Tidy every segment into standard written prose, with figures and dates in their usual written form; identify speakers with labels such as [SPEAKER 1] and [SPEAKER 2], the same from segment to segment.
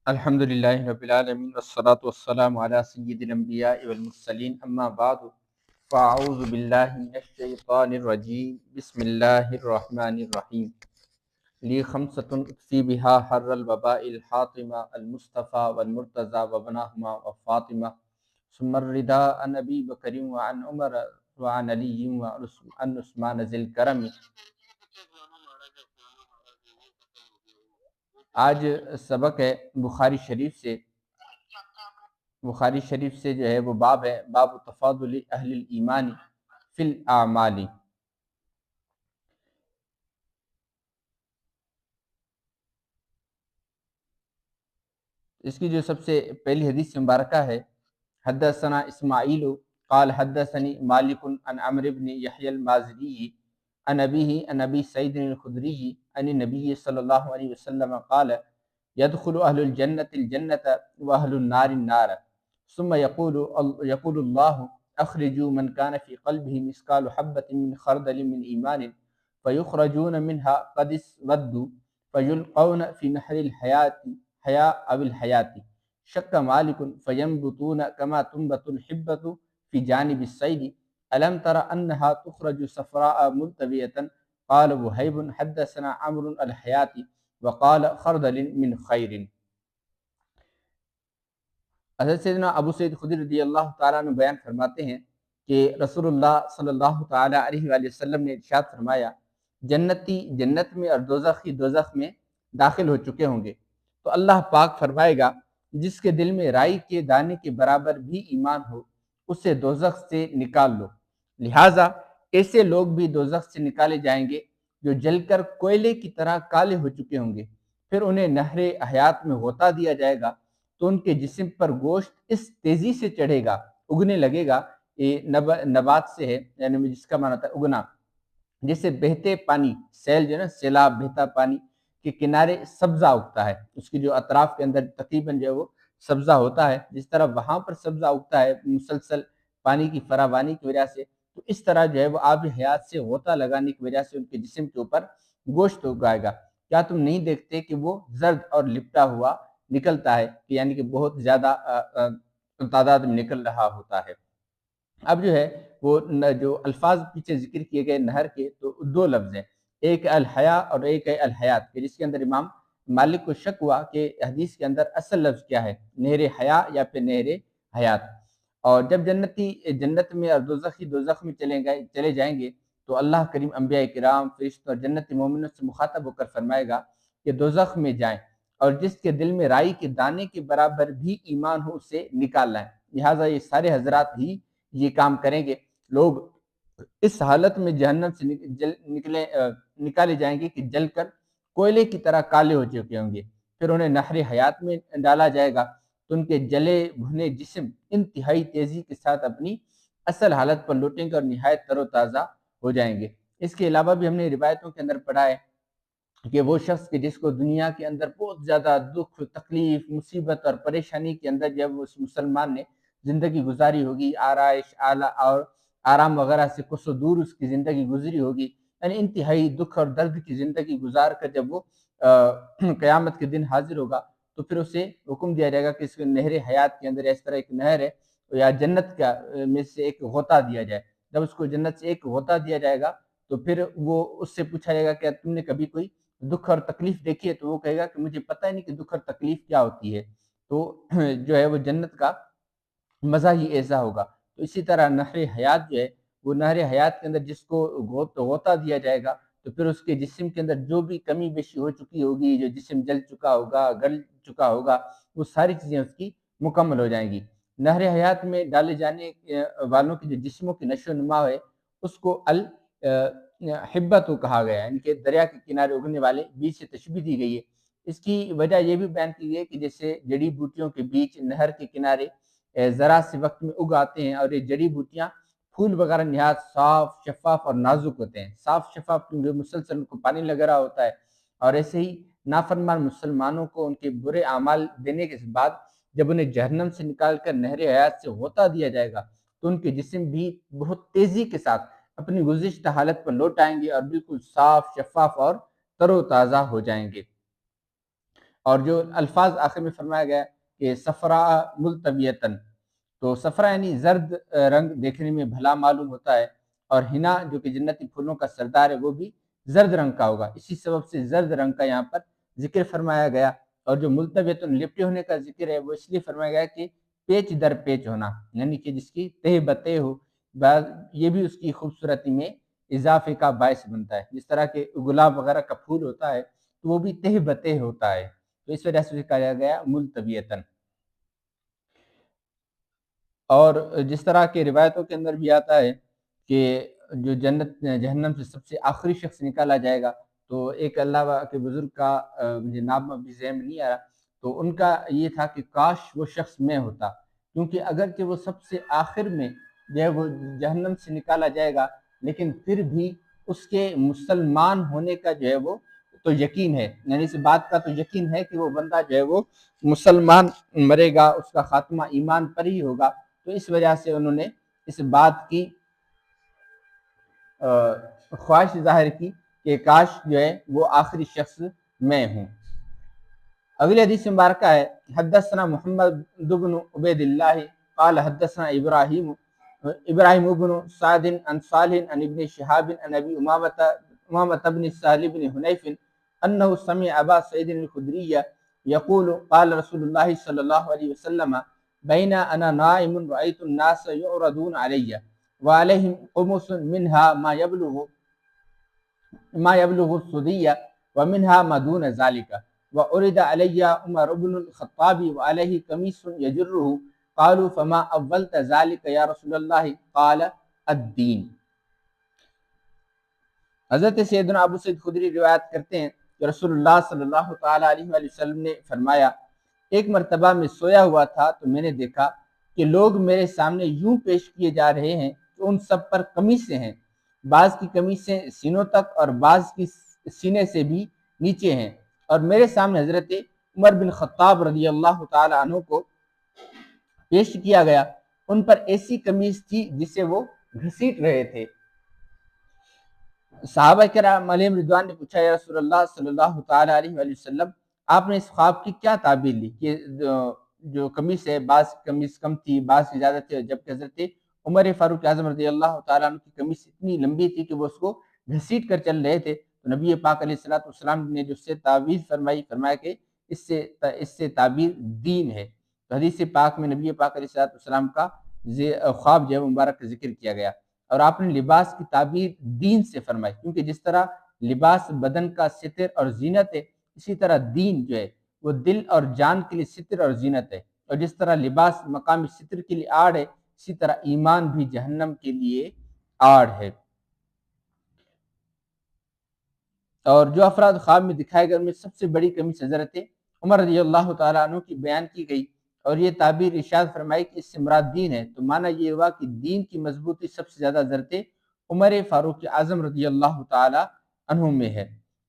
[SPEAKER 1] الحمدللہ رب العالمین والصلاة والسلام علی سید الانبیاء والمرسلین اما بعد فاعوذ باللہ من الشیطان الرجیم بسم اللہ الرحمن الرحیم لی خمسۃ اکفی بہا حر الوباء الحاطمہ المصطفیٰ والمرتضی وابنہما وفاطمہ ثم الرضا عن ابی بکر وعن عمر وعن علی وعن عثمان ذی الکرم۔ آج سبق ہے بخاری شریف سے جو ہے وہ باب ہے، باب تفاضل اہل الایمان فی الاعمال۔ اس کی جو سب سے پہلی حدیث مبارکہ ہے، حدثنا اسماعیل قال حدثنی مالک عن عمرو بن یحیی المازنی عن ابیہ عن ابی سعید الخدری عن النبی صلی اللہ علیہ وسلم قال يدخل اہل الجنة الجنة واہل النار النار ثم يقول الله اخرجوا من كان في قلبه مثقال حبة من خردل من ایمان فيخرجون منها قد اسودوا فيلقون في نحر الحياة او الحیات شک مالک فینبتون کما تنبت الحبة في جانب الصید الم تر انها تخرج صفراء ملتویة قال وہیب حدثنا عمرو الحیات وقال خردل من خیر۔ حضرت سیدنا ابو سعید خدری رضی اللہ تعالیٰ عنہ بیان فرماتے ہیں کہ رسول اللہ صلی اللہ تعالیٰ علیہ وآلہ وسلم نے ارشاد فرمایا، جنتی جنت میں اور دوزخی دوزخ میں داخل ہو چکے ہوں گے تو اللہ پاک فرمائے گا جس کے دل میں رائی کے دانے کے برابر بھی ایمان ہو اسے دوزخ سے نکال لو۔ لہٰذا ایسے لوگ بھی دوزخ سے نکالے جائیں گے جو جل کر کوئلے کی طرح کالے ہو چکے ہوں گے، پھر انہیں نہر حیات میں غوطہ دیا جائے گا تو ان کے جسم پر گوشت اس تیزی سے چڑھے گا، اگنے لگے گا۔ یہ نبات سے ہے، یعنی جس کا معنی ہوتا ہے اگنا، جیسے بہتے پانی، سیل جو ہے نا، سیلاب بہتا پانی کے کنارے سبزہ اگتا ہے، اس کی جو اطراف کے اندر تقریباً جو ہے وہ سبزہ ہوتا ہے، جس طرح وہاں پر سبزہ اگتا ہے مسلسل پانی کی فراوانی کی وجہ سے، تو اس طرح جو ہے وہ آب حیات سے غوطہ لگانے کی وجہ سے ان کے جسم کے اوپر گوشت اگائے گا۔ کیا تم نہیں دیکھتے کہ وہ زرد اور لپٹا ہوا نکلتا ہے، یعنی کہ بہت زیادہ تعداد میں نکل رہا ہوتا ہے۔ اب جو ہے وہ جو الفاظ پیچھے ذکر کیے گئے نہر کے، تو دو لفظ ہیں، ایک الحیا اور ایک ہے الحیات، کہ جس کے اندر امام مالک کو شک ہوا کہ حدیث کے اندر اصل لفظ کیا ہے، نہر حیا یا پھر نہر حیات۔ اور جب جنتی جنت میں اور دوزخی دوزخ میں چلے جائیں گے تو اللہ کریم انبیاء کرام فرشتوں اور جنتی مومنوں سے مخاطب ہو کر فرمائے گا کہ دوزخ میں جائیں اور جس کے دل میں رائی کے دانے کے برابر بھی ایمان ہو اسے نکال لائیں۔ لہٰذا یہ سارے حضرات ہی یہ کام کریں گے۔ لوگ اس حالت میں جہنم سے نکالے جائیں گے کہ جل کر کوئلے کی طرح کالے ہو چکے ہوں گے، پھر انہیں نہر حیات میں ڈالا جائے گا تو ان کے جلے بھنے جسم انتہائی تیزی کے ساتھ اپنی اصل حالت پر لوٹیں گے اور نہایت تر و تازہ ہو جائیں گے۔ اس کے علاوہ بھی ہم نے روایتوں کے اندر پڑھا ہے کہ وہ شخص کہ جس کو دنیا کے اندر بہت زیادہ دکھ، تکلیف، مصیبت اور پریشانی کے اندر جب اس مسلمان نے زندگی گزاری ہوگی، آرائش اعلیٰ اور آرام وغیرہ سے کچھ دور اس کی زندگی گزری ہوگی، یعنی انتہائی دکھ اور درد کی زندگی گزار کر جب وہ قیامت کے دن حاضر ہوگا تو پھر اسے حکم دیا جائے گا کہ اس کے نہر حیات کے اندر اس طرح ایک نہر ہے یا جنت کا میں سے ایک غوطہ دیا جائے۔ جب اس کو جنت سے ایک غوطہ دیا جائے گا تو پھر وہ اس سے پوچھا جائے گا کہ تم نے کبھی کوئی دکھ اور تکلیف دیکھی ہے؟ تو وہ کہے گا کہ مجھے پتہ ہی نہیں کہ دکھ اور تکلیف کیا ہوتی ہے۔ تو جو ہے وہ جنت کا مزہ ہی ایسا ہوگا۔ تو اسی طرح نہر حیات جو ہے وہ نہر حیات کے اندر جس کو غوطہ دیا جائے گا تو پھر اس کے جسم کے اندر جو بھی کمی بیشی ہو چکی ہوگی، جو جسم جل چکا ہوگا، گل چکا ہوگا، وہ ساری چیزیں اس کی مکمل ہو جائیں گی۔ نہر حیات میں ڈالے جانے والوں کی جو جسموں کی نشو و نما ہے اس کو الحبۃ کہا گیا ہے، یعنی کہ دریا کے کنارے اگنے والے بیج سے تشبیہ دی گئی ہے۔ اس کی وجہ یہ بھی بیان کی گئی ہے کہ جیسے جڑی بوٹیوں کے بیج نہر کے کنارے ذرا سے وقت میں اگ آتے ہیں، اور یہ جڑی بوٹیاں پھول وغیرہ نہایت صاف، شفاف اور نازک ہوتے ہیں، صاف شفاف کیونکہ مسلسل ان کو پانی لگ رہا ہوتا ہے۔ اور ایسے ہی نافرمان مسلمانوں کو ان کے برے اعمال دینے کے بعد جب انہیں جہنم سے نکال کر نہر حیات سے غوطہ دیا جائے گا تو ان کے جسم بھی بہت تیزی کے ساتھ اپنی گزشتہ حالت پر لوٹ آئیں گے اور بالکل صاف، شفاف اور تر و تازہ ہو جائیں گے۔ اور جو الفاظ آخر میں فرمایا گیا کہ صفرا ملتویتن، تو صفرا یعنی زرد رنگ دیکھنے میں بھلا معلوم ہوتا ہے، اور ہنا جو کہ جنتی پھولوں کا سردار ہے وہ بھی زرد رنگ کا ہوگا، اسی سبب سے زرد رنگ کا یہاں پر ذکر فرمایا گیا۔ اور جو ملتویتن لپٹے ہونے کا ذکر ہے وہ اس لیے فرمایا گیا کہ پیچ در پیچ ہونا، یعنی کہ جس کی تہ بتہ ہو، یہ بھی اس کی خوبصورتی میں اضافے کا باعث بنتا ہے۔ جس طرح کہ گلاب وغیرہ کا پھول ہوتا ہے تو وہ بھی تہ بتہ ہوتا ہے، تو اس وجہ سے کہا گیا ملتویتن۔ اور جس طرح کے روایتوں کے اندر بھی آتا ہے کہ جو جہنم سے سب سے آخری شخص نکالا جائے گا، تو ایک اللہ کے بزرگ کا مجھے نام ابھی ذہن میں نہیں آ رہا، تو ان کا یہ تھا کہ کاش وہ شخص میں ہوتا، کیونکہ اگرچہ وہ سب سے آخر میں جو ہے وہ جہنم سے نکالا جائے گا، لیکن پھر بھی اس کے مسلمان ہونے کا جو ہے وہ تو یقین ہے، یعنی اس بات کا تو یقین ہے کہ وہ بندہ جو ہے وہ مسلمان مرے گا، اس کا خاتمہ ایمان پر ہی ہوگا، تو اس وجہ سے انہوں نے اس بات کی خواہش ظاہر کی کہ کاش جو ہے وہ آخری شخص میں ہوں۔ اگلی حدیث مبارکہ ہے حدثنا محمد بن عبید اللہ قال حدثنا ابراہیم بن سعد عن صالح عن ابن شہاب عن ابی امامة بن سهل بن حنیف انه سمع ابا سعید الخدری یقول قال رسول اللہ صلی اللہ علیہ وسلم بین انا نائم رأیت الناس یعرضون علی وعلیہم قمص منها ما يبلغ الصدی ومنها ما دون ذلك وعرض علی عمر بن الخطاب وعلیہ قمیص یجره قالوا فما اولت ذلك یا رسول اللہ قال الدین۔ حضرت سیدنا ابو سعید خدری روایت کرتے ہیں کہ رسول اللہ صلی اللہ تعالیٰ علیہ وآلہ وسلم نے فرمایا، ایک مرتبہ میں سویا ہوا تھا تو میں نے دیکھا کہ لوگ میرے سامنے یوں پیش کیے جا رہے ہیں کہ ان سب پر قمیصیں ہیں، بعض کی قمیصیں سینوں تک اور بعض کی سینے سے بھی نیچے ہیں، اور میرے سامنے حضرت عمر بن خطاب رضی اللہ تعالیٰ عنہ کو پیش کیا گیا، ان پر ایسی قمیص تھی جسے وہ گھسیٹ رہے تھے۔ صحابہ کرام علیہم رضوان نے پوچھا، یا رسول اللہ صلی اللہ تعالیٰ علیہ وآلہ وسلم، آپ نے اس خواب کی کیا تعبیر لی کہ جو قمیص ہے بعض قمیص کم تھی بعض کی زیادہ تھی، جبکہ حضرت عمر فاروق اعظم رضی اللہ تعالیٰ عنہ کی قمیص اتنی لمبی تھی کہ وہ اس کو گھسیٹ کر چل رہے تھے، تو نبی پاک علیہ السلام نے جو اس سے تعبیر فرمایا کہ اس سے تعبیر دین ہے۔ تو حدیث پاک میں نبی پاک علیہ السلام کا خواب جو ہے مبارک کا ذکر کیا گیا، اور آپ نے لباس کی تعبیر دین سے فرمائی، کیونکہ جس طرح لباس بدن کا ستر اور زینت ہے، اسی طرح دین جو ہے وہ دل اور جان کے لیے ستر اور زینت ہے، اور جس طرح لباس مقامی ستر کے لیے آڑ ہے، اسی طرح ایمان بھی جہنم کے لیے آڑ ہے۔ اور جو افراد خواب میں دکھائے گئے ان میں سب سے بڑی قمیص حضرت عمر رضی اللہ تعالیٰ عنہ کی بیان کی گئی، اور یہ تعبیر ارشاد فرمائی کہ اس سے مراد دین ہے، تو معنی یہ ہوا کہ دین کی مضبوطی سب سے زیادہ حضرت عمر فاروق اعظم رضی اللہ تعالیٰ عنہ میں ہے۔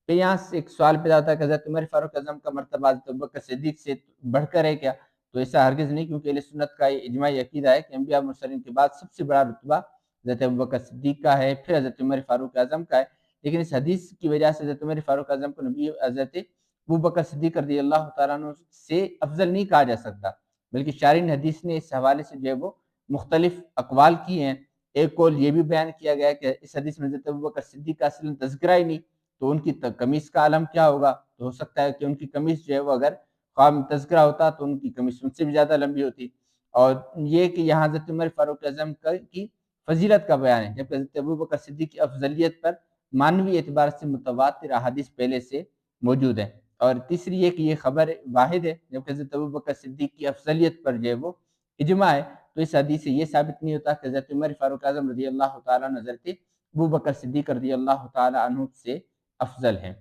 [SPEAKER 1] کہ یہاں سے ایک سوال پیدا ہوتا ہے کہ حضرت عمر فاروق اعظم کا مرتبہ حضرت ابوبکر صدیق سے بڑھ کر ہے کیا؟ تو ایسا ہرگز نہیں، کیونکہ اہل سنت کا یہ اجماعی عقیدہ ہے کہ انبیاء مرسلین کے بعد سب سے بڑا رتبہ حضرت ابوبکر صدیق کا ہے، پھر حضرت عمر فاروق اعظم کا ہے، لیکن اس حدیث کی وجہ سے حضرت عمر فاروق اعظم کو نبی حضرت ابوبکر صدیق رضی اللہ تعالیٰ عنہ سے افضل نہیں کہا جا سکتا، بلکہ شارحین حدیث نے اس حوالے سے جو ہے وہ مختلف اقوال کیے ہیں۔ ایک قول یہ بھی بیان کیا گیا ہے کہ اس حدیث میں حضرت ابوبکر صدیق کا اصلاً تذکرہ ہی نہیں، تو ان کی قمیص کا عالم کیا ہوگا؟ تو ہو سکتا ہے کہ ان کی قمیص جو ہے وہ اگر خواب میں تذکرہ ہوتا تو ان کی قمیص ان سے بھی زیادہ لمبی ہوتی۔ اور یہ کہ یہاں حضرت عمر فاروق اعظم کی فضیلت کا بیان ہے، جبکہ حضرت ابوبکر صدیق کی افضلیت پر معنوی اعتبار سے متواتر احادیث پہلے سے موجود ہیں۔ اور تیسری یہ کہ یہ خبر واحد ہے، جبکہ حضرت ابوبکر صدیق کی افضلیت پر جو ہے وہ اجماع ہے، تو اس حدیث سے یہ ثابت نہیں ہوتا کہ حضرت عمر فاروق اعظم رضی اللہ تعالیٰ عنہ حضرت ابوبکر صدیق رضی اللہ تعالیٰ عنہ سے افضل ہیں۔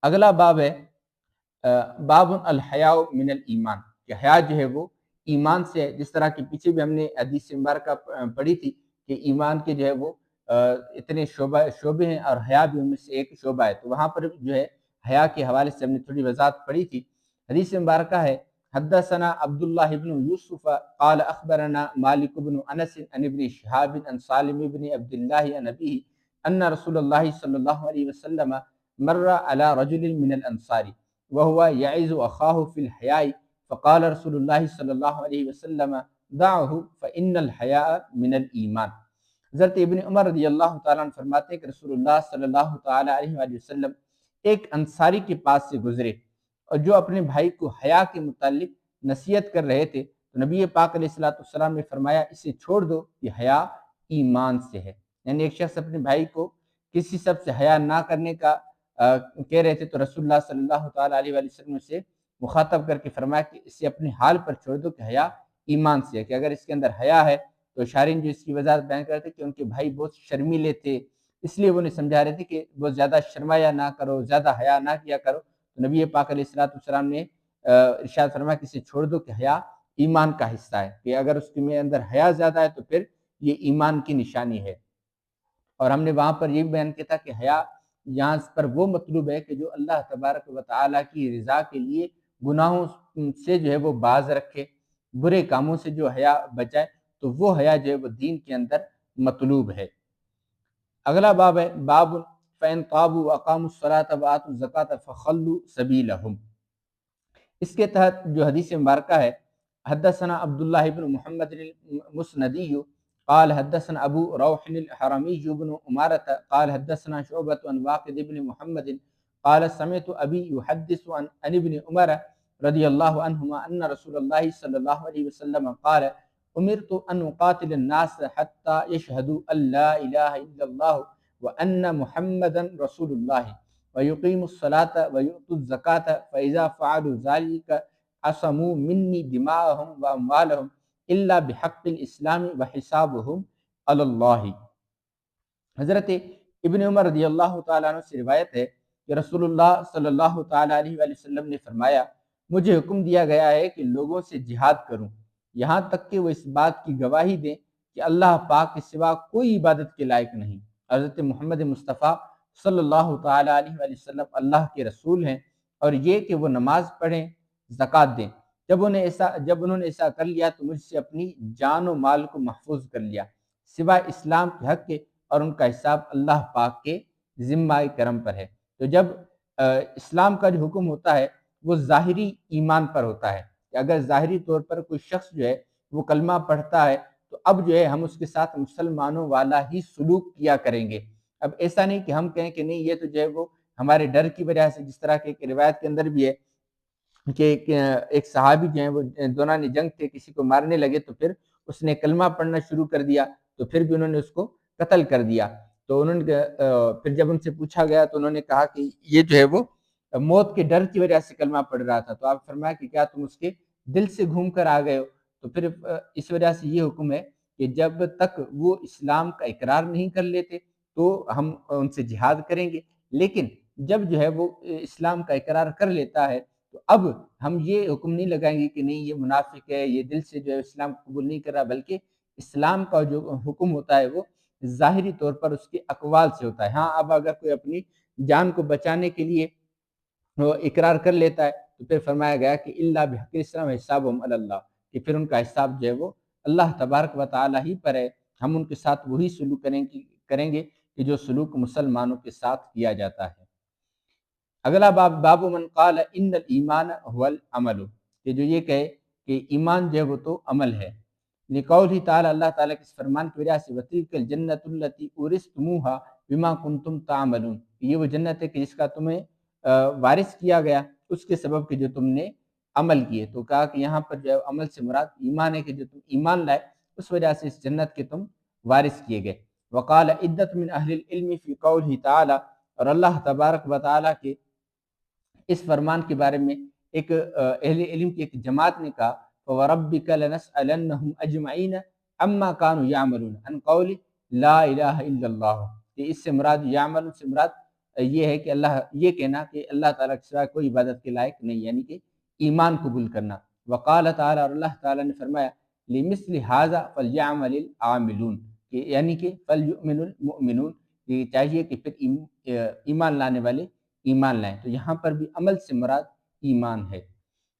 [SPEAKER 1] اگلا باب ہے باب الحیاء من الایمان، کہ حیا جو ہے وہ ایمان سے ہے، جس طرح کہ پیچھے بھی ہم نے حدیث مبارکہ پڑھی تھی کہ ایمان کے جو ہے وہ اتنے شعبے ہیں اور حیا بھی ان میں سے ایک شعبہ ہے، تو وہاں پر جو ہے حیا کے حوالے سے ہم نے تھوڑی وضاحت پڑھی تھی۔ حدیث مبارکہ ہے حدثنا عبداللہ بن یوسف قال اخبرنا مالک بن انس عن ابن شہاب عن سالم بن عبداللہ عن ابیہ ان رسول اللہ صلی اللہ علیہ وسلم مر علی رجل من الانصار وهو يعظ أخاه في الحياء فقال رسول الله صلی اللہ علیہ وسلم دعه فإن الحیاء من الایمان۔ حضرت ابن عمر رضی اللہ تعالیٰ عنہ فرماتے ہیں کہ رسول اللہ صلی اللہ تعالیٰ علیہ وآلہ وسلم ایک انصاری کے پاس سے گزرے اور جو اپنے بھائی کو حیا کے متعلق نصیحت کر رہے تھے، تو نبی پاک علیہ السلام نے فرمایا اسے چھوڑ دو، یہ حیا ایمان سے ہے۔ یعنی ایک شخص اپنے بھائی کو کسی سب سے حیا نہ کرنے کا کہہ رہے تھے، تو رسول اللہ صلی اللہ تعالیٰ علیہ وآلہ وسلم سے مخاطب کر کے فرمایا کہ اسے اپنے حال پر چھوڑ دو کہ حیا ایمان سے ہے، کہ اگر اس کے اندر حیا ہے تو شارحین جو اس کی وضاحت بیان کرتے کہ ان کے بھائی بہت شرمیلے تھے، اس لیے وہ انہیں سمجھا رہے تھے کہ بہت زیادہ شرمایا نہ کرو، زیادہ حیا نہ کیا کرو۔ تو نبی پاک علیہ السلام نے ارشاد فرمایا کہ اسے چھوڑ دو کہ حیا ایمان کا حصہ ہے، کہ اگر اس کے اندر حیا زیادہ ہے تو پھر یہ ایمان کی نشانی ہے۔ اور ہم نے وہاں پر یہ بھی بیان کیا تھا کہ حیا یہاں پر وہ مطلوب ہے کہ جو اللہ تبارک و تعالیٰ کی رضا کے لیے گناہوں سے جو ہے وہ باز رکھے، برے کاموں سے جو حیا بچائے، تو وہ حیا جو ہے وہ دین کے اندر مطلوب ہے۔ اگلا باب ہے باب فَإِن طَابُوا وَأَقَامُوا الصَّلَاةَ وَآتُوا الزَّكَاةَ فَخَلُّوا سَبِيلَهُمْ۔ اس کے تحت جو حدیث مبارکہ ہے، حدثنا عبداللہ بن محمد المسندی قال حدثنا ابو روح الحرمی بن عمارة قال حدثنا شعبة عن واقد بن محمد قال سمعت ابی يحدث عن ابن عمر رضی اللہ عنہما ان رسول اللہ صلی اللہ علیہ وسلم قال امرت ان اقاتل الناس حتى يشهدوا ان لا اله الا الله وان محمدا رسول الله ويقيموا الصلاة ويؤتوا الزكاة فإذا فعلوا ذلك عصموا مني دماءهم وأموالهم إلا بحق الإسلام وحسابهم على الله۔ حضرت ابن عمر رضی اللہ تعالیٰ عنہ سے روایت ہے کہ رسول اللہ صلی اللہ تعالیٰ علیہ وآلہ وسلم نے فرمایا مجھے حکم دیا گیا ہے کہ لوگوں سے جہاد کروں یہاں تک کہ وہ اس بات کی گواہی دیں کہ اللہ پاک کے سوا کوئی عبادت کے لائق نہیں۔ حضرت محمد مصطفیٰ صلی اللہ تعالیٰ علیہ وآلہ وسلم اللہ کے رسول ہیں، اور یہ کہ وہ نماز پڑھیں، زکوٰۃ دیں۔ جب انہوں نے ایسا کر لیا تو مجھ سے اپنی جان و مال کو محفوظ کر لیا سوائے اسلام کے حق کے، اور ان کا حساب اللہ پاک کے ذمہ کرم پر ہے۔ تو جب اسلام کا جو حکم ہوتا ہے وہ ظاہری ایمان پر ہوتا ہے، کہ اگر ظاہری طور پر کوئی شخص جو ہے وہ کلمہ پڑھتا ہے تو اب جو ہے ہم اس کے ساتھ مسلمانوں والا ہی سلوک کیا کریں گے۔ اب ایسا نہیں کہ ہم کہیں کہ نہیں یہ تو جو ہے وہ ہمارے ڈر کی وجہ سے، جس طرح کہ روایت کے اندر بھی ہے کہ ایک صحابی جو ہیں وہ دوران جنگ تھے، کسی کو مارنے لگے تو پھر اس نے کلمہ پڑھنا شروع کر دیا، تو پھر بھی انہوں نے اس کو قتل کر دیا۔ تو انہوں نے پھر جب ان سے پوچھا گیا تو انہوں نے کہا کہ یہ جو ہے وہ موت کے ڈر کی وجہ سے کلمہ پڑھ رہا تھا۔ تو آپ فرمایا کہ کیا تم اس کے دل سے گھوم کر آ گئے ہو؟ تو پھر اس وجہ سے یہ حکم ہے کہ جب تک وہ اسلام کا اقرار نہیں کر لیتے تو ہم ان سے جہاد کریں گے، لیکن جب جو ہے وہ اسلام کا اقرار کر لیتا ہے تو اب ہم یہ حکم نہیں لگائیں گے کہ نہیں یہ منافق ہے، یہ دل سے جو ہے اسلام قبول نہیں کر رہا، بلکہ اسلام کا جو حکم ہوتا ہے وہ ظاہری طور پر اس کے اقوال سے ہوتا ہے۔ ہاں اب اگر کوئی اپنی جان کو بچانے کے لیے وہ اقرار کر لیتا ہے تو پھر فرمایا گیا کہ اللہ بحق الاسلام حسابهم علی اللہ، کہ پھر ان کا حساب جو ہے وہ اللہ تبارک و تعالی ہی پر ہے، ہم ان کے ساتھ وہی سلوک کریں گے کہ جو سلوک مسلمانوں کے ساتھ کیا جاتا ہے۔ اگلا باب من قال ان الایمان هو العمل، کہ جو یہ کہے کہ ایمان جو ہے وہ تو عمل ہے، لقوله تعالی، اللہ تعالیٰ کے اس فرمان کی وجہ سے وتلک الجنۃ التی اورثتموها بما کنتم تعملون، یہ وہ جنت ہے کہ جس کا تمہیں وارث کیا گیا اس کے سبب کہ جو تم نے عمل کیے۔ تو کہا کہ یہاں پر جو ہے عمل سے مراد ایمان ہے، کہ جو تم ایمان لائے اس وجہ سے اس جنت کے تم وارث کیے گئے۔ وقال عدت من اہل العلم فی قوله تعالی، اور اللہ تبارک و تعالیٰ کے اس فرمان کے بارے میں ایک اہل علم کی ایک جماعت نے کہا فَوَرَبِّكَ لَنَسْأَلَنَّهُمْ أَجْمَعِينَ عَمَّا كَانُوا يَعْمَلُونَ عَنْ قَوْلِ لَا إِلَهَ إِلَّا اللَّهُ، کہ اس سے مراد یعمل سے مراد یہ ہے کہ اللہ یہ کہنا کہ اللہ تعالیٰ کے سوا کوئی عبادت کے لائق نہیں، یعنی کہ ایمان قبول کرنا۔ وقال تعالی، اور اللہ تعالیٰ نے فرمایا لِمِثْلِ هَذَا فَلْيَعْمَلِ الْعَامِلُونَ، کہ یعنی کہ فَلْيُؤْمِنُ الْمُؤْمِنُونَ، یہ چاہیے کہ پھر ایمان لانے والے ایمان لائیں۔ تو یہاں پر بھی عمل سے مراد ایمان ہے۔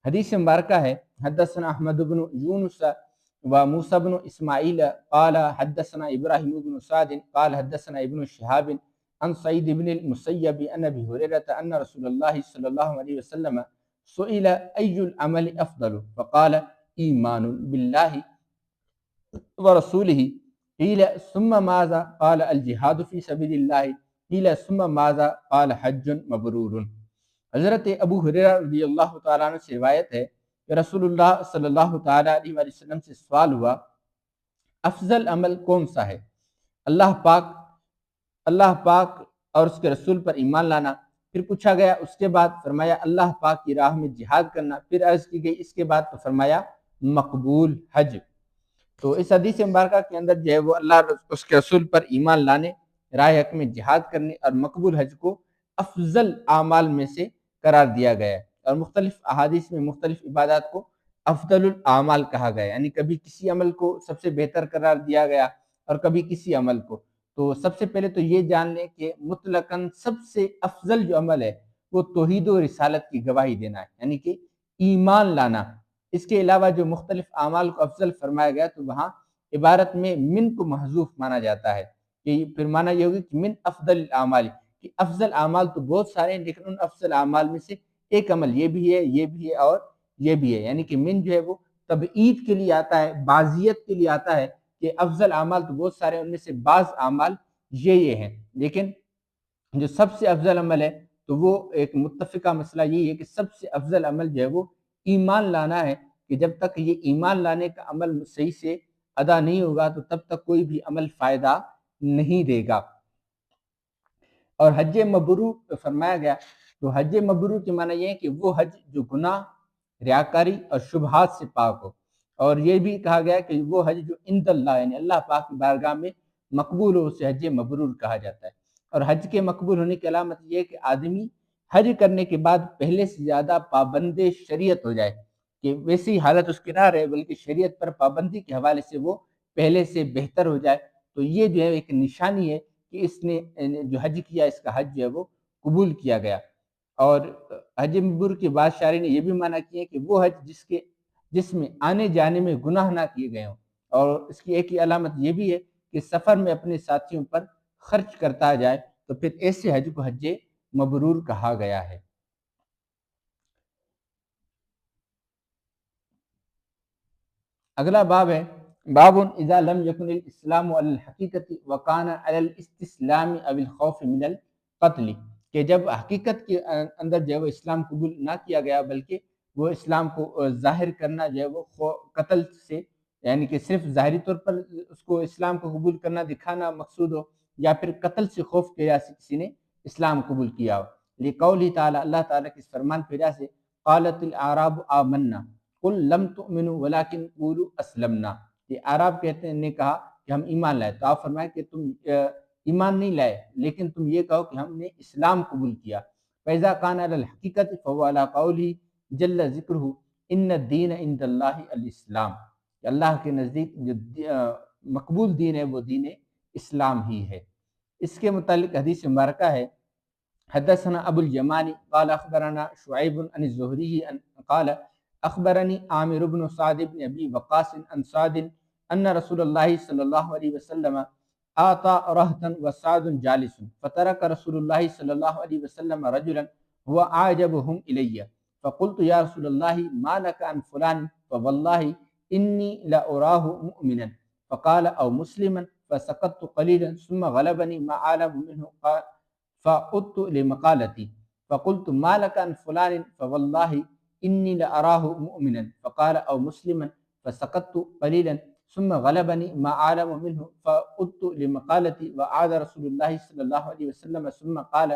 [SPEAKER 1] حدیث مبارکہ ہے حدثنا احمد بن یونس و موسیٰ بن اسماعیل قال حدثنا ابراہیم بن سعد قال حدثنا ابن شہاب عن سعید بن المسیب عن ابی ہریرہ ان رسول اللہ صلی اللہ علیہ وسلم سئل ای العمل افضل فقال ایمان باللہ ورسولہ قیل ثم ماذا قال الجہاد فی سبیل اللہ قیل ثم ماذا قال حج مبرور۔ حضرت ابو ہریرہ رضی اللہ تعالیٰ عنہ سے روایت ہے کہ رسول اللہ صلی اللہ تعالیٰ علیہ وآلہ وسلم سے سوال ہوا افضل عمل کون سا ہے؟ اللہ پاک اور اس کے رسول پر ایمان لانا، پھر پوچھا گیا اس کے بعد، فرمایا اللہ پاک کی راہ میں جہاد کرنا، پھر عرض کی گئی اس کے بعد تو فرمایا مقبول حج۔ تو اس حدیث مبارکہ کے اندر جو ہے وہ اللہ اس کے رسول پر ایمان لانے، راہ حق میں جہاد کرنے اور مقبول حج کو افضل اعمال میں سے قرار دیا گیا ہے، اور مختلف احادیث میں مختلف عبادات کو افضل الاعمال کہا گیا، یعنی کبھی کسی عمل کو سب سے بہتر قرار دیا گیا اور کبھی کسی عمل کو۔ تو سب سے پہلے تو یہ جان لیں کہ مطلقاً سب سے افضل جو عمل ہے وہ توحید و رسالت کی گواہی دینا ہے، یعنی کہ ایمان لانا۔ اس کے علاوہ جو مختلف اعمال کو افضل فرمایا گیا تو وہاں عبارت میں من کو محذوف مانا جاتا ہے، کہ پھر مانا یہ ہوگی کہ من افضل الاعمال، کہ افضل اعمال تو بہت سارے ہیں لیکن ان افضل اعمال میں سے ایک عمل یہ بھی ہے، یہ بھی ہے اور یہ بھی ہے، یعنی کہ من جو ہے وہ تبعید کے لیے آتا ہے، بعضیت کے لیے آتا ہے، کہ افضل اعمال تو بہت سارے، ان میں سے بعض اعمال یہ ہیں، لیکن جو سب سے افضل عمل ہے تو وہ ایک متفقہ مسئلہ یہی ہے کہ سب سے افضل عمل جو ہے وہ ایمان لانا ہے، کہ جب تک یہ ایمان لانے کا عمل صحیح سے ادا نہیں ہوگا تو تب تک کوئی بھی عمل فائدہ نہیں دے گا۔ اور حج مبرور فرمایا گیا، تو حج مبرور کے معنی یہ ہے کہ وہ حج جو گناہ، ریاکاری اور شبہات سے پاک ہو، اور یہ بھی کہا گیا کہ وہ حج جو عند اللہ، یعنی اللہ پاک کی بارگاہ میں مقبول ہو، اسے حج مبرور کہا جاتا ہے۔ اور حج کے مقبول ہونے کی علامت یہ ہے کہ آدمی حج کرنے کے بعد پہلے سے زیادہ پابند شریعت ہو جائے، کہ ویسی حالت اس کی نہ رہے بلکہ شریعت پر پابندی کے حوالے سے وہ پہلے سے بہتر ہو جائے۔ تو یہ جو ہے ایک نشانی ہے کہ اس نے جو حج کیا اس کا حج جو ہے وہ قبول کیا گیا۔ اور حج مبرور کے بعد شاعر نے یہ بھی معنی کیا کہ وہ حج جس میں آنے جانے میں گناہ نہ کیے گئے ہوں، اور اس کی ایک ہی علامت یہ بھی ہے کہ سفر میں اپنے ساتھیوں پر خرچ کرتا جائے، تو پھر ایسے حج کو حج مبرور کہا گیا ہے۔ اگلا باب ہے باب اذا لم يكن الاسلام على الحقیقت وكان على الاستسلام او الخوف من القتل، کہ جب حقیقت کے اندر جو ہے وہ اسلام قبول نہ کیا گیا بلکہ وہ اسلام کو ظاہر کرنا جو ہے وہ قتل سے، یعنی کہ صرف ظاہری طور پر اس کو اسلام کو قبول کرنا دکھانا مقصود ہو، یا پھر قتل سے خوف کی وجہ سے کسی نے اسلام قبول کیا ہو۔ لقوله تعالی، اللہ تعالیٰ کے اس فرمان کی وجہ سے، قالت الاعراب آمنا قل لم تؤمنوا ولكن قولوا اسلمنا، یہ اعراب کہتے ہیں، نے کہا کہ ہم ایمان لائے، تو آپ فرمائے کہ تم ایمان نہیں لائے لیکن تم یہ کہو کہ ہم نے اسلام قبول کیا۔ فَإِذَا كَانَ عَلَى الْحَقِيقَةِ فَهُوَ عَلَى قَوْلِهِ جَلَّ ذِكْرُهُ إِنَّ الدِّينَ عِنْدَ اللَّهِ الْإِسْلَامِ، کہ اللہ کے نزدیک جو مقبول دین ہے وہ دین اسلام ہی ہے۔ اس کے متعلق حدیث مبارکہ ہے، حدثنا ابو الیمانی قال اخبرنا شعیب عن الزہری قال اخبرنی عامر بن سعد بن ابی وقاص عن سعد ان رسول اللہ صلی اللہ علیہ وسلم آتا رہتا وسعد جالس فترک رسول اللہ صلی اللہ علیہ وسلم رجلا هو اعجبهم الی فقلت یا رسول اللہ ما لك عن فلان فواللہ انی لأراه مؤمنا فقال او مسلما فسقطت قليلا ثم غلبني ما أعلم منه فعدت لمقالتي فقلت ما لك عن فلان فوالله إني لأراه مؤمنا فقال أو مسلما فسقطت قليلا ثم غلبني ما أعلم منه فعدت لمقالتي وعاد رسول الله صلى الله عليه وسلم ثم قال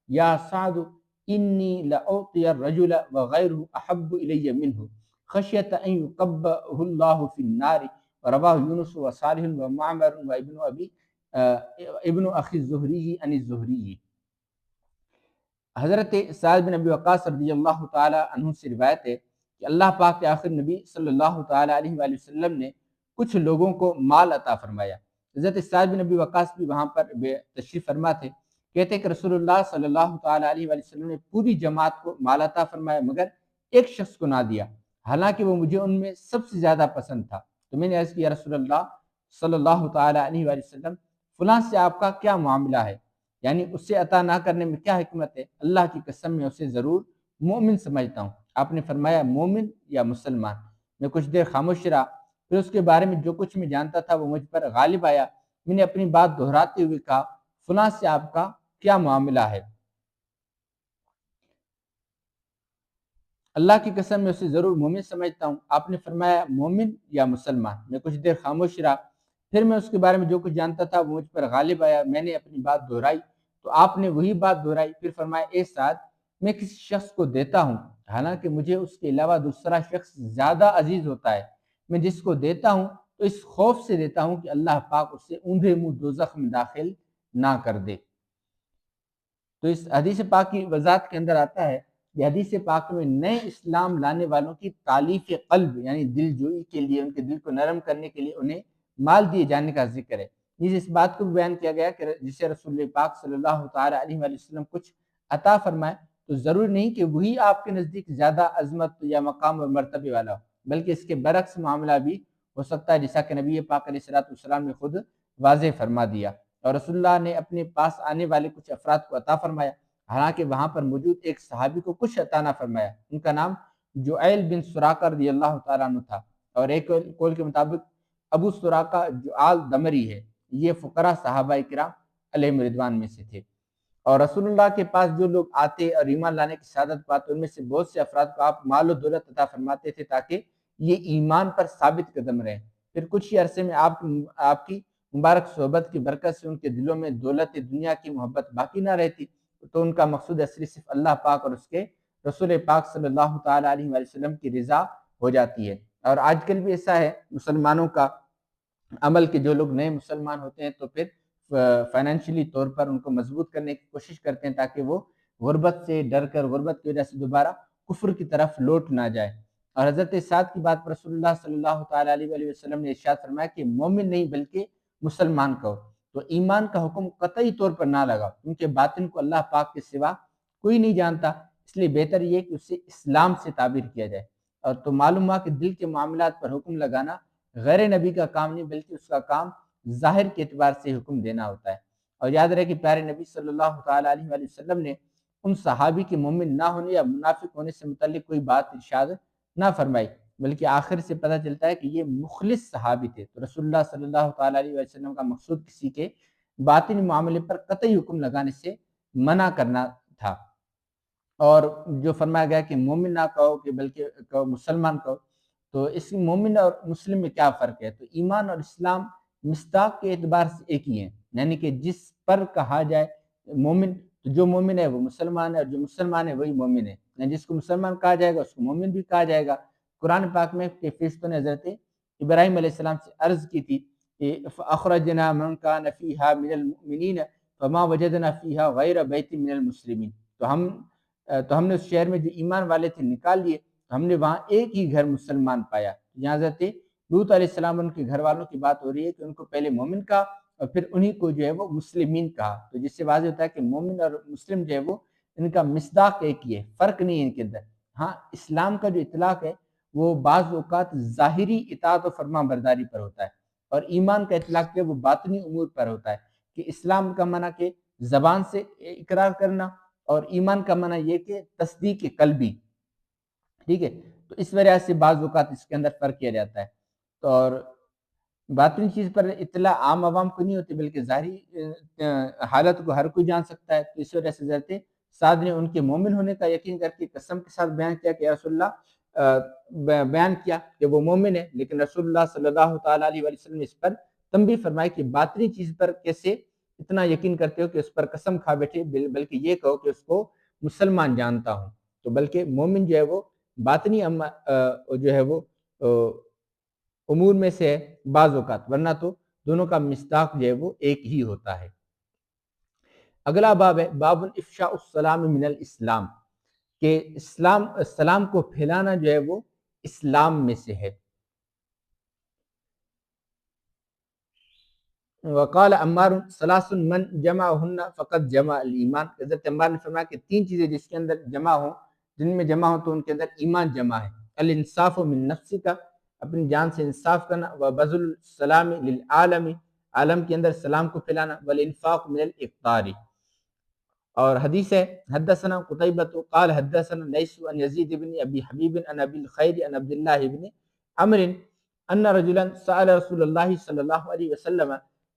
[SPEAKER 1] يا سعد إني لأعطي الرجل وغيره أحب إلي منه خشية أن يقبه الله في النار، رواه یونس و صالح و معمر و ابن اخی الزہری عن الزہری۔ حضرت سعد بن ابی وقاص رضی اللہ تعالی عنہ سے روایت ہے کہ اللہ پاک کے آخر نبی صلی اللہ تعالی علیہ وآلہ وسلم نے کچھ لوگوں کو مال عطا فرمایا۔ حضرت سعد بن ابی وقاص بھی وہاں پر تشریف فرما تھے، کہتے کہ رسول اللہ صلی اللہ تعالی علیہ وآلہ وسلم نے پوری جماعت کو مال عطا فرمایا مگر ایک شخص کو نہ دیا، حالانکہ وہ مجھے ان میں سب سے زیادہ پسند تھا۔ تو میں نے عرض کیا رسول اللہ صلی اللہ تعالی علیہ وآلہ وسلم فلاں سے آپ کا کیا معاملہ ہے؟ یعنی اسے عطا نہ کرنے میں کیا حکمت ہے؟ اللہ کی قسم میں اسے ضرور مومن سمجھتا ہوں۔ آپ نے فرمایا مومن یا مسلمان؟ میں کچھ دیر خاموش رہا، پھر اس کے بارے میں جو کچھ میں جانتا تھا وہ مجھ پر غالب آیا۔ میں نے اپنی بات دہراتے ہوئے کہا، فلاں سے آپ کا کیا معاملہ ہے؟ اللہ کی قسم میں اسے ضرور مومن سمجھتا ہوں۔ آپ نے فرمایا مومن یا مسلمان؟ میں کچھ دیر خاموش رہا، پھر میں اس کے بارے میں جو کچھ جانتا تھا وہ مجھ پر غالب آیا۔ میں نے اپنی بات دہرائی تو آپ نے وہی بات دہرائی۔ پھر فرمایا اے سعد، میں کسی شخص کو دیتا ہوں حالانکہ مجھے اس کے علاوہ دوسرا شخص زیادہ عزیز ہوتا ہے۔ میں جس کو دیتا ہوں تو اس خوف سے دیتا ہوں کہ اللہ پاک اسے اوندھے منہ دوزخ میں داخل نہ کر دے۔ تو اس حدیث پاک کی وضاحت کے اندر آتا ہے، یہ حدیث پاک میں نئے اسلام لانے والوں کی تالیف قلب یعنی دل جوئی کے لیے، ان کے دل کو نرم کرنے کے لیے انہیں مال دیے جانے کا ذکر ہے۔ اس بات کو بیان کیا گیا کہ جسے رسول پاک صلی اللہ تعالی علیہ وآلہ وسلم کچھ عطا فرمائے تو ضروری نہیں کہ وہی آپ کے نزدیک زیادہ عظمت یا مقام اور مرتبے والا ہو، بلکہ اس کے برعکس معاملہ بھی ہو سکتا ہے، جیسا کہ نبی پاک علیہ السلام نے خود واضح فرما دیا۔ اور رسول اللہ نے اپنے پاس آنے والے کچھ افراد کو عطا فرمایا، حالانکہ وہاں پر موجود ایک صحابی کو کچھ عطا نہ فرمایا۔ ان کا نام جعیل بن سراقہ رضی اللہ تعالیٰ عنہ تھا، اور ایک قول کے مطابق ابو سراقہ جعال دمری ہے۔ یہ فقراء صحابہ کرام علیہم رضوان میں سے تھے، اور رسول اللہ کے پاس جو لوگ آتے اور ایمان لانے کی سعادت پاتے ان میں سے بہت سے افراد کو آپ مال و دولت عطا فرماتے تھے تاکہ یہ ایمان پر ثابت قدم رہیں۔ پھر کچھ ہی عرصے میں آپ کی مبارک صحبت کی برکت سے ان کے دلوں میں دولت دنیا کی محبت باقی نہ رہتی، تو ان کا مقصود اصلی صرف اللہ پاک اور اس کے رسول پاک صلی اللہ تعالی علیہ وآلہ وسلم کی رضا ہو جاتی ہے۔ اور آج کل بھی ایسا ہے مسلمانوں کا عمل کہ جو لوگ نئے مسلمان ہوتے ہیں تو پھر فائنینشلی طور پر ان کو مضبوط کرنے کی کوشش کرتے ہیں تاکہ وہ غربت سے ڈر کر، غربت کی وجہ سے دوبارہ کفر کی طرف لوٹ نہ جائے۔ اور حضرت سعد کی بات پر رسول اللہ صلی اللہ تعالی علیہ وآلہ وسلم نے ارشاد فرمایا کہ مومن نہیں بلکہ مسلمان کہو، تو ایمان کا حکم قطعی طور پر نہ لگا، کیونکہ باطن کو اللہ پاک کے سوا کوئی نہیں جانتا، اس لیے بہتر یہ کہ اسے اسلام سے تعبیر کیا جائے۔ اور تو معلوم ہوا کہ دل کے معاملات پر حکم لگانا غیر نبی کا کام نہیں بلکہ اس کا کام ظاہر کے اعتبار سے حکم دینا ہوتا ہے۔ اور یاد رہے کہ پیارے نبی صلی اللہ تعالی علیہ وآلہ وسلم نے ان صحابی کے مومن نہ ہونے یا منافق ہونے سے متعلق کوئی بات ارشاد نہ فرمائی، بلکہ آخر سے پتہ چلتا ہے کہ یہ مخلص صحابی تھے۔ تو رسول اللہ صلی اللہ تعالی علیہ وسلم کا مقصود کسی کے باطنی معاملے پر قطعی حکم لگانے سے منع کرنا تھا۔ اور جو فرمایا گیا کہ مومن نہ کہو کہ بلکہ کہو مسلمان کہو، تو اس مومن اور مسلم میں کیا فرق ہے؟ تو ایمان اور اسلام مصداق کے اعتبار سے ایک ہی ہیں، یعنی کہ جس پر کہا جائے مومن، تو جو مومن ہے وہ مسلمان ہے، اور جو مسلمان ہے وہی مومن ہے، یعنی جس کو مسلمان کہا جائے گا اس کو مومن بھی کہا جائے گا۔ قرآن پاک میں کہ فرشتوں نے حضرت ابراہیم علیہ السلام سے عرض کی تھی کہ فَأَخْرَجْنَا مَنْ كَانَ فِيهَا مِنَ الْمُؤْمِنِينَ فَمَا وَجَدْنَا فِيهَا غَيْرَ بَيْتٍ مِنَ الْمُسْلِمِينَ، تو ہم نے اس شہر میں جو ایمان والے تھے نکال لیے، تو ہم نے وہاں ایک ہی گھر مسلمان پایا۔ یہاں حضرت لوط علیہ السلام ان کے گھر والوں کی بات ہو رہی ہے کہ ان کو پہلے مومن کہا اور پھر انہی کو جو ہے وہ مسلمین کہا، تو جس سے واضح ہوتا ہے کہ مومن اور مسلم جو ہے وہ ان کا مصداق ایک ہی ہے، فرق نہیں ہے ان کے اندر۔ ہاں اسلام کا جو اطلاق ہے وہ بعض اوقات ظاہری اطاعت و فرما برداری پر ہوتا ہے، اور ایمان کا اطلاق جو ہے وہ باطنی امور پر ہوتا ہے، کہ اسلام کا معنی کہ زبان سے اقرار کرنا، اور ایمان کا معنی یہ کہ تصدیق قلبی، ٹھیک ہے۔ تو اس وجہ سے بعض اوقات اس کے اندر فرق کیا جاتا ہے، اور باطنی چیز پر اطلاع عام عوام کو نہیں ہوتی بلکہ ظاہری حالت کو ہر کوئی جان سکتا ہے۔ تو اس وجہ سے حضرت سعد نے ان کے مومن ہونے کا یقین کر کے قسم کے ساتھ بیان کیا کہ یا رسول اللہ، بیان کیا کہ وہ مومن ہے، لیکن رسول اللہ صلی اللہ تعالی علیہ وآلہ وسلم نے اس پر تنبیہ فرمائی کہ باطنی چیز پر کیسے اتنا یقین کرتے ہو کہ اس پر قسم کھا بیٹھے، بلکہ یہ کہو کہ اس کو مسلمان جانتا ہوں۔ تو بلکہ مومن جو ہے وہ باطنی جو ہے وہ امور میں سے ہے بعض اوقات، ورنہ تو دونوں کا مصداق جو ہے وہ ایک ہی ہوتا ہے۔ اگلا باب ہے باب افشاء السلام من الاسلام، کہ سلام کو پھیلانا جو ہے وہ اسلام میں سے ہے۔ وقال عمار ثلاث من جمعہن فقد جمع الایمان، حضرت عمار نے فرمایا کہ تین چیزیں جس کے اندر جمع ہوں، جن میں جمع ہوں تو ان کے اندر ایمان جمع ہے۔ الانصاف من نفسک، اپنی جان سے انصاف کرنا، وبذل السلام للعالم، عالم کے اندر سلام کو پھیلانا، والانفاق من الاقتار، اور حدیث ہے حدثنا قتیبۃ قال حدثنا لیث عن یزید بن ابی حبیب عن ابی الخیر عن عبد اللہ بن عمرو ان رجلا سأل رسول اللہ صلی اللہ علیہ وسلم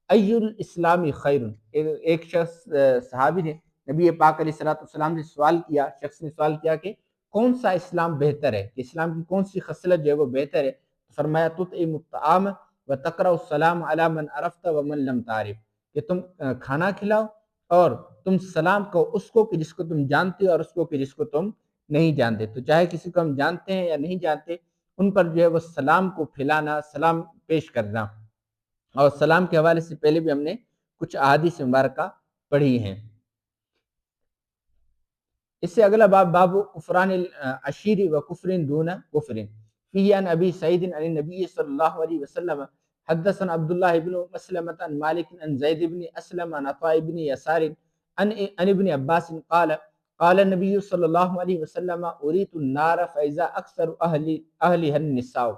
[SPEAKER 1] ای الاسلام خیر، ایک شخص صحابی نے نبی پاک علیہ الصلوۃ والسلام سے سوال کیا، شخص نے سوال کیا کہ کون سا اسلام بہتر ہے، کہ اسلام کی کون سی خصلت جو ہے وہ بہتر ہے؟ فرمایا تطعم الطعام وتقرأ السلام علی من عرفت ومن لم تعرف، کہ تم کھانا کھلاؤ اور تم سلام کو اس کو کہ جس کو تم جانتے ہو اور اس کو کہ جس کو تم نہیں جانتے، تو چاہے کسی کو ہم جانتے ہیں یا نہیں جانتے ان پر جو ہے وہ سلام کو پھیلانا، سلام پیش کرنا، اور سلام کے حوالے سے پہلے بھی ہم نے کچھ احادیث مبارکہ پڑھی ہیں۔ اس سے اگلا باب باب کفران العشیر و کفر دون کفر فیہ عن ابی سعید عن النبی صلی اللہ علیہ وسلم حدثنا عبداللہ بن مسلمۃ عن مالک عن زید بن اسلم عن عطاء بن یسار عن ابن عباس قال قال النبی صلی اللہ علیہ وسلم اریت النار فاذا اکثر اہلها النساء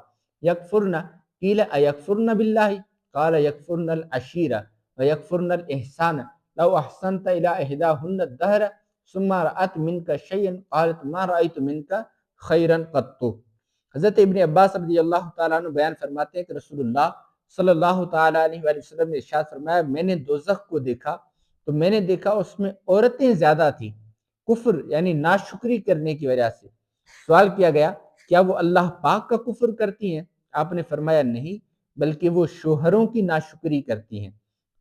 [SPEAKER 1] یکفرن قیل ایکفرن باللہ قال یکفرن العشیر ویکفرن الاحسان لو احسنت الى احداهن الدهر ثم رأت منک شیئا قالت ما رأیت منک خیرا قط۔ حضرت ابن عباس رضی اللہ تعالیٰ عنہ بیان فرماتے ہیں کہ رسول اللہ صلی اللہ تعالیٰ علیہ وآلہ وسلم نے ارشاد فرمایا میں نے دوزخ کو دیکھا تو میں نے دیکھا اس میں عورتیں زیادہ تھیں، کفر یعنی ناشکری کرنے کی وجہ سے۔ سوال کیا گیا کیا وہ اللہ پاک کا کفر کرتی ہیں؟ آپ نے فرمایا نہیں، بلکہ وہ شوہروں کی ناشکری کرتی ہیں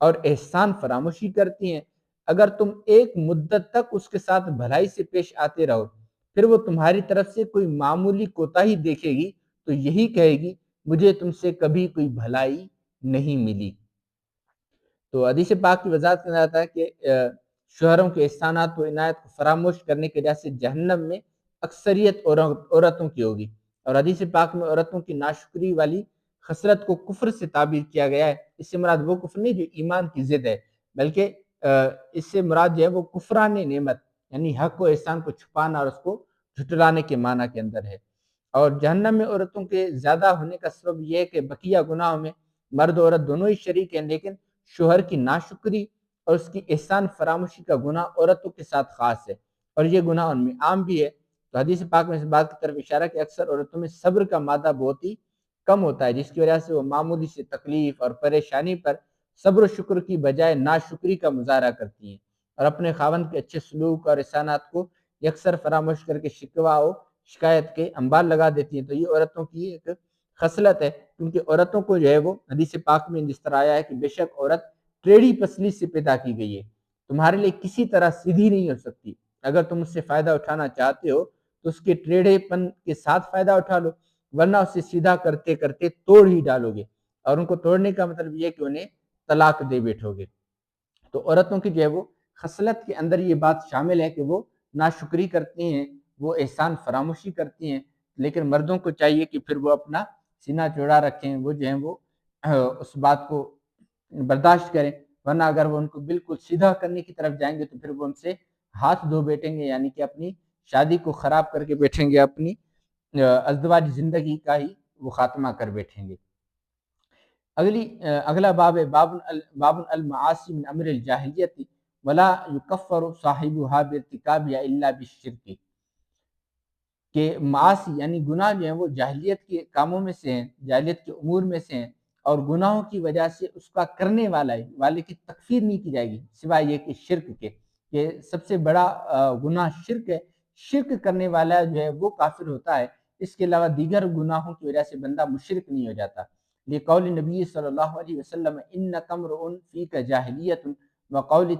[SPEAKER 1] اور احسان فراموشی کرتی ہیں۔ اگر تم ایک مدت تک اس کے ساتھ بھلائی سے پیش آتے رہو، پھر وہ تمہاری طرف سے کوئی معمولی کوتاہی دیکھے گی تو یہی کہے گی مجھے تم سے کبھی کوئی بھلائی نہیں ملی۔ تو حدیث پاک کی وضاحت کرنا جاتا ہے کہ شوہروں کے احسانات و عنایت کو فراموش کرنے کی وجہ سے جہنم میں اکثریت عورتوں کی ہوگی، اور حدیث پاک میں عورتوں کی ناشکری والی خصلت کو کفر سے تعبیر کیا گیا ہے۔ اس سے مراد وہ کفر نہیں جو ایمان کی ضد ہے، بلکہ اس سے مراد جو ہے وہ کفران نعمت یعنی حق و احسان کو چھپانا اور اس کو جھٹلانے کے معنی کے اندر ہے۔ اور جہنم میں عورتوں کے زیادہ ہونے کا سبب یہ ہے کہ بقیہ گناہوں میں مرد و عورت دونوں ہی شریک ہیں، لیکن شوہر کی ناشکری اور اس کی احسان فراموشی کا گناہ عورتوں کے ساتھ خاص ہے، اور یہ گناہ ان میں عام بھی ہے۔ تو حدیث پاک میں اس بات کی طرف اشارہ کہ اکثر عورتوں میں صبر کا مادہ بہت ہی کم ہوتا ہے، جس کی وجہ سے وہ معمولی سے تکلیف اور پریشانی پر صبر و شکر کی بجائے ناشکری کا مظاہرہ کرتی ہیں، اور اپنے خاوند کے اچھے سلوک اور احسانات کو یکسر فراموش کر کے شکوہ و شکایت کے انبار لگا دیتی ہیں۔ تو یہ عورتوں کی ایک خصلت ہے، کیونکہ عورتوں کو جو ہے وہ حدیث پاک میں جس طرح آیا ہے کہ بے شک عورت ٹیڑھی پسلی سے پیدا کی گئی ہے، تمہارے لیے کسی طرح سیدھی نہیں ہو سکتی، اگر تم اس سے فائدہ اٹھانا چاہتے ہو تو اس کے ٹیڑھے پن کے ساتھ فائدہ اٹھا لو، ورنہ اسے سیدھا کرتے کرتے توڑ ہی ڈالو گے، اور ان کو توڑنے کا مطلب یہ ہے کہ انہیں طلاق دے بیٹھو گے۔ تو عورتوں کی جو ہے وہ خصلت کے اندر یہ بات شامل ہے کہ وہ ناشکری کرتی ہیں، وہ احسان فراموشی کرتی ہیں، لیکن مردوں کو چاہیے کہ پھر وہ اپنا سینہ چوڑا رکھیں، وہ جو ہیں وہ اس بات کو برداشت کریں، ورنہ اگر وہ ان کو بالکل سیدھا کرنے کی طرف جائیں گے تو پھر وہ ان سے ہاتھ دھو بیٹھیں گے، یعنی کہ اپنی شادی کو خراب کر کے بیٹھیں گے، اپنی ازدواج زندگی کا ہی وہ خاتمہ کر بیٹھیں گے۔ اگلا باب ہے باب المعاصی من امر الجاہلیت ولا یکفر صاحبها بارتکابها الا بالشرک، کہ معاصی یعنی گناہ جو ہیں وہ جاہلیت کے کاموں میں سے ہیں، جاہلیت کے امور میں سے ہیں، اور گناہوں کی وجہ سے اس کا کرنے والے کی تکفیر نہیں کی جائے گی سوائے یہ کہ شرک کے، کہ سب سے بڑا گناہ شرک ہے، شرک کرنے والا جو ہے وہ کافر ہوتا ہے، اس کے علاوہ دیگر گناہوں کی وجہ سے بندہ مشرک نہیں ہو جاتا۔ لقول نبی صلی اللہ علیہ وسلم انک امرؤ فیک جاہلیت وقول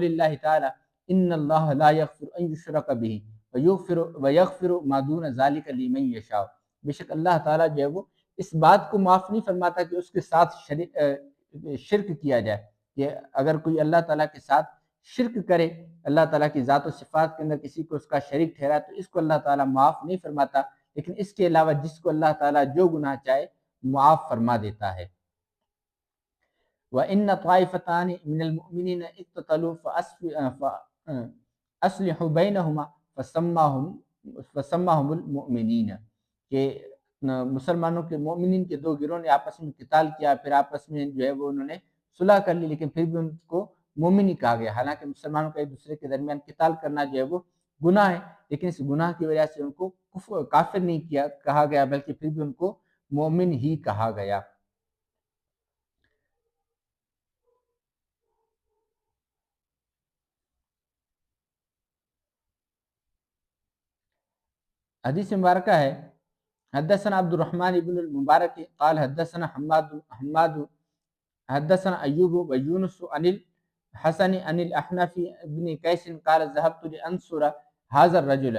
[SPEAKER 1] اللہ تعالی ان اللہ لا یغفر ان یشرک بہ ویغفر ما دون ذلک لمن یشاء، بے شک اللہ تعالیٰ جو ہے وہ اس بات کو معاف نہیں فرماتا کہ اس کے ساتھ شرک کیا جائے، کہ اگر کوئی اللہ تعالیٰ کے ساتھ شرک کرے، اللہ تعالیٰ کی ذات و صفات کے اندر کسی کو اس کا شریک ٹھہرا تو اس کو اللہ تعالیٰ معاف نہیں فرماتا، لیکن اس کے علاوہ جس کو اللہ تعالیٰ جو گناہ چاہے معاف فرما دیتا ہے۔ وَإِنَّ طَائِفَتَانِ مِنَ الْمُؤْمِنِينَ اقْتَتَلُوا فَأَصْلِحُوا بَيْنَهُمَا فَسَمَّاهُمُ الْمُؤْمِنِينَ، کہ مسلمانوں کے مومنین کے دو گروہ نے آپس میں قتال کیا، پھر آپس میں جو ہے وہ انہوں نے صلح کر لی، لیکن پھر بھی ان کو مومن ہی کہا گیا۔ حالانکہ مسلمانوں کا ایک دوسرے کے درمیان قتال کرنا جو ہے وہ گناہ ہے، لیکن اس گناہ کی وجہ سے ان کو کافر نہیں کہا گیا، بلکہ پھر بھی ان کو مومن ہی کہا گیا۔ حدیث مبارکہ ہے، حدثنا عبد الرحمن ابن المبارک قال حدثنا حماد حدثنا ایوب ویونس عن الحسن عن الاحنف بن قیس قال ذهبت لانصر هذا الرجل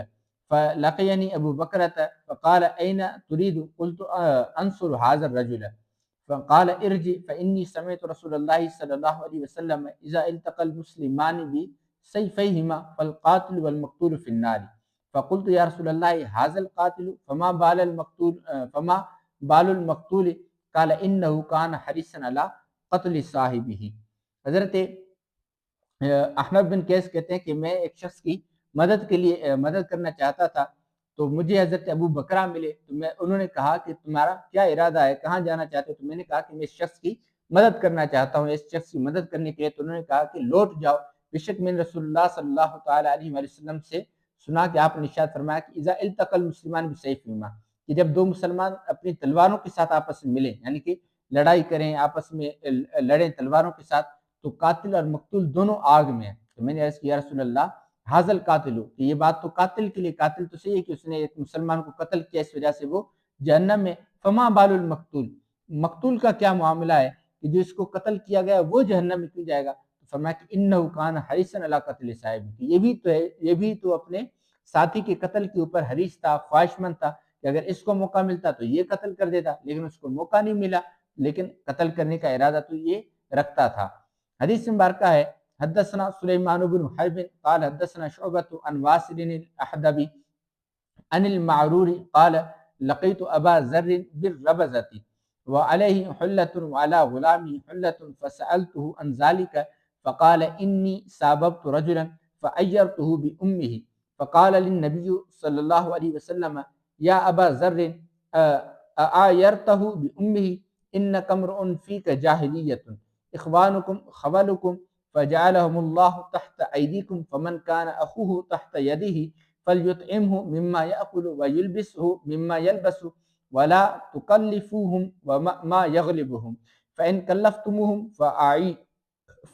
[SPEAKER 1] فلقيني ابو بکرة فقال اين تريد قلت انصر هذا الرجل فقال ارجع فاني سمعت رسول الله صلى الله عليه وسلم اذا التقى المسلمان بسيفيهما فالقاتل والمقتول في النار فقلت یا رسول اللہ هذا القاتل فما بال المقتول قال انه كان حريصا على قتل صاحبه۔ حضرت احمد بن قیس کہتے ہیں کہ میں ایک شخص کی مدد کرنا چاہتا تھا، تو مجھے حضرت ابو بکرہ ملے، تو انہوں نے کہا کہ تمہارا کیا ارادہ ہے، کہاں جانا چاہتے ہو؟ تو میں نے کہا کہ میں اس شخص کی مدد کرنا چاہتا ہوں۔ اس شخص کی مدد کرنے کے لیے تو انہوں نے کہا کہ لوٹ جاؤ، بے شک میں نے رسول اللہ صلی اللہ تعالی علیہ وسلم سے سنا کہ آپ نے ارشاد فرمایا کہ اذا التقى المسلمان بسیفہما، کہ جب دو مسلمان اپنی تلواروں کے ساتھ آپس میں ملیں، یعنی کہ لڑائی کریں، آپس میں لڑیں تلواروں کے ساتھ، تو قاتل اور مقتول دونوں آگ میں ہیں۔ تو میں نے عرض کیا رسول اللہ حاضل قاتل، کہ یہ بات تو قاتل کے لیے، قاتل تو صحیح ہے کہ اس نے ایک مسلمان کو قتل کیا، اس وجہ سے وہ جہنم میں، فما بال المقتول، مقتول کا کیا معاملہ ہے کہ جو اس کو قتل کیا گیا وہ جہنم میں کیوں جائے گا؟ تو فرمایا کہ انہ کان حریصا علی قتل صاحب، یہ بھی تو ہے، یہ بھی تو اپنے ساتھی کے قتل کے اوپر حریص تھا، خواہش مند تھا کہ اگر اس کو موقع ملتا تو یہ قتل کر دیتا، لیکن اس کو موقع نہیں ملا، لیکن قتل کرنے کا ارادہ تو یہ رکھتا تھا۔ حدیث مبارکہ ہے، حدثنا سلیمان بن حرب قال حدثنا شعبۃ عن واصل الاحدبی عن المعرور قال لقيت ابا ذر بالربزة وعليه حلة وعلى غلامه حلة فسألته عن ذلك فقال إني ساببت رجلا فأيرته بأمه فقال للنبي صلی اللہ علیہ وسلم یا ابا ذر آیرته بأمه انک امرؤ فیک جاہلیۃ اخوانکم خولکم فجعلهم اللہ تحت ایدیکم فمن كان اخوه تحت یده فلیطعمه مما یأکل ویلبسه مما یلبس ولا تکلفوهم ما یغلبهم فإن کلفتموهم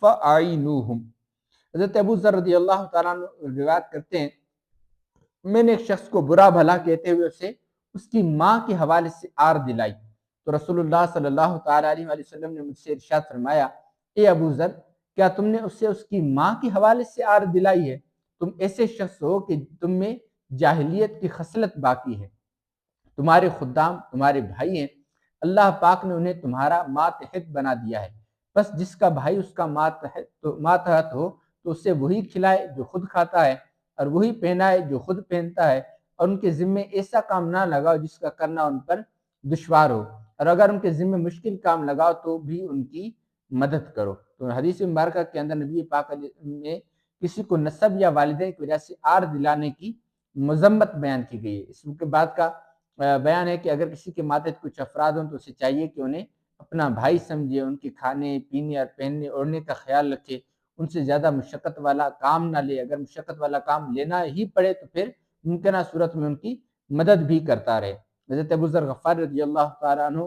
[SPEAKER 1] فأعینوهم۔ حضرت ابو ذر رضی اللہ تعالیٰ عنہ روایت کرتے ہیں، میں نے ایک شخص کو برا بھلا کہتے ہوئے اسے اس کی ماں کے حوالے سے آر دلائی، تو رسول اللہ صلی اللہ تعالیٰ علیہ وسلم نے مجھ سے ارشاد فرمایا، اے ابو ذر، کیا تم نے اسے اس کی ماں کے حوالے سے آر دلائی ہے؟ تم ایسے شخص ہو کہ تم میں جاہلیت کی خصلت باقی ہے، تمہارے خدام تمہارے بھائی ہیں، اللہ پاک نے انہیں تمہارا ماتحت بنا دیا ہے، بس جس کا بھائی اس کا ماتحت ہو تو اسے وہی کھلائے جو خود کھاتا ہے، اور وہی پہنائے جو خود پہنتا ہے، اور ان کے ذمے ایسا کام نہ لگاؤ جس کا کرنا ان پر دشوار ہو، اور اگر ان کے ذمے مشکل کام لگاؤ تو بھی ان کی مدد کرو۔ تو حدیث مبارکہ کے اندر نبی پاک میں کسی کو نسب یا والدین کی وجہ سے آر دلانے کی مذمت بیان کی گئی ہے۔ اس کے بعد کا بیان ہے کہ اگر کسی کے ماتحت کچھ افراد ہوں تو اسے چاہیے کہ انہیں اپنا بھائی سمجھے، ان کے کھانے پینے اور پہننے اوڑھنے کا خیال رکھے، ان سے زیادہ مشقت والا کام نہ لے، اگر مشقت والا کام لینا ہی پڑے تو پھر ممکنہ صورت میں ان کی مدد بھی کرتا رہے۔ حضرت ابو ذر غفار رضی اللہ تعالیٰ عنہ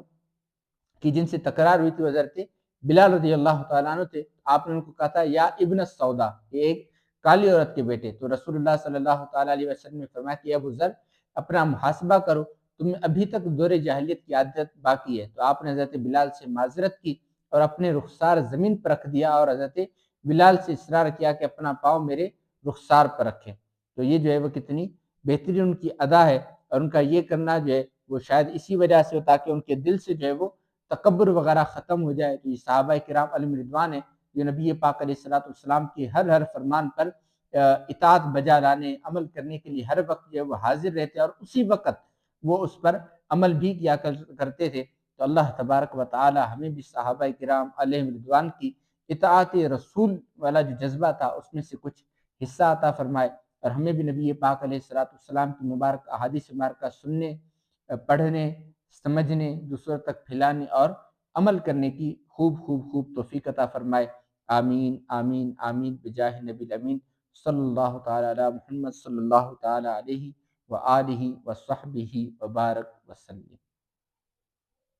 [SPEAKER 1] کی جن سے تکرار ہوئی تھی حضرت بلال رضی اللہ تعالیٰ عنہ تھے، آپ نے ان کو کہا تھا یا ابن السودا، یہ ایک کالی عورت کے بیٹے، تو رسول اللہ صلی اللہ تعالیٰ علیہ وسلم نے فرمایا کہ ابو ذر اپنا محاسبہ کرو، تمہیں ابھی تک دور جاہلیت کی عادت باقی ہے۔ تو آپ نے حضرت بلال سے معذرت کی اور اپنے رخسار زمین پر رکھ دیا، اور حضرت بلال سے اصرار کیا کہ اپنا پاؤں میرے رخسار پر رکھیں۔ تو یہ جو ہے وہ کتنی بہترین ان کی ادا ہے، اور ان کا یہ کرنا جو ہے وہ شاید اسی وجہ سے ہو تاکہ ان کے دل سے جو ہے وہ تکبر وغیرہ ختم ہو جائے۔ تو یہ صحابہ کرام علیہم رضوان ہیں جو نبی پاک علیہ السلام کی ہر فرمان پر اطاعت بجا لانے، عمل کرنے کے لیے ہر وقت جو ہے وہ حاضر رہتے، اور اسی وقت وہ اس پر عمل بھی کیا کرتے تھے۔ تو اللہ تبارک و تعالی ہمیں بھی صحابہ کرام علیہم رضوان کی اطاعت رسول والا جو جذبہ تھا اس میں سے کچھ حصہ عطا فرمائے، اور ہمیں بھی نبی پاک علیہ السلام کی مبارک احادیث مبارکہ سننے، پڑھنے، سمجھنے، دوسروں تک پھیلانے اور عمل کرنے کی خوب توفیق عطا فرمائے۔ آمین آمین آمین بجاہ نبی الامین صلی اللہ تعالی علی محمد صلی اللہ تعالی علیہ وآلہ وصحبہ وبارک وسلم۔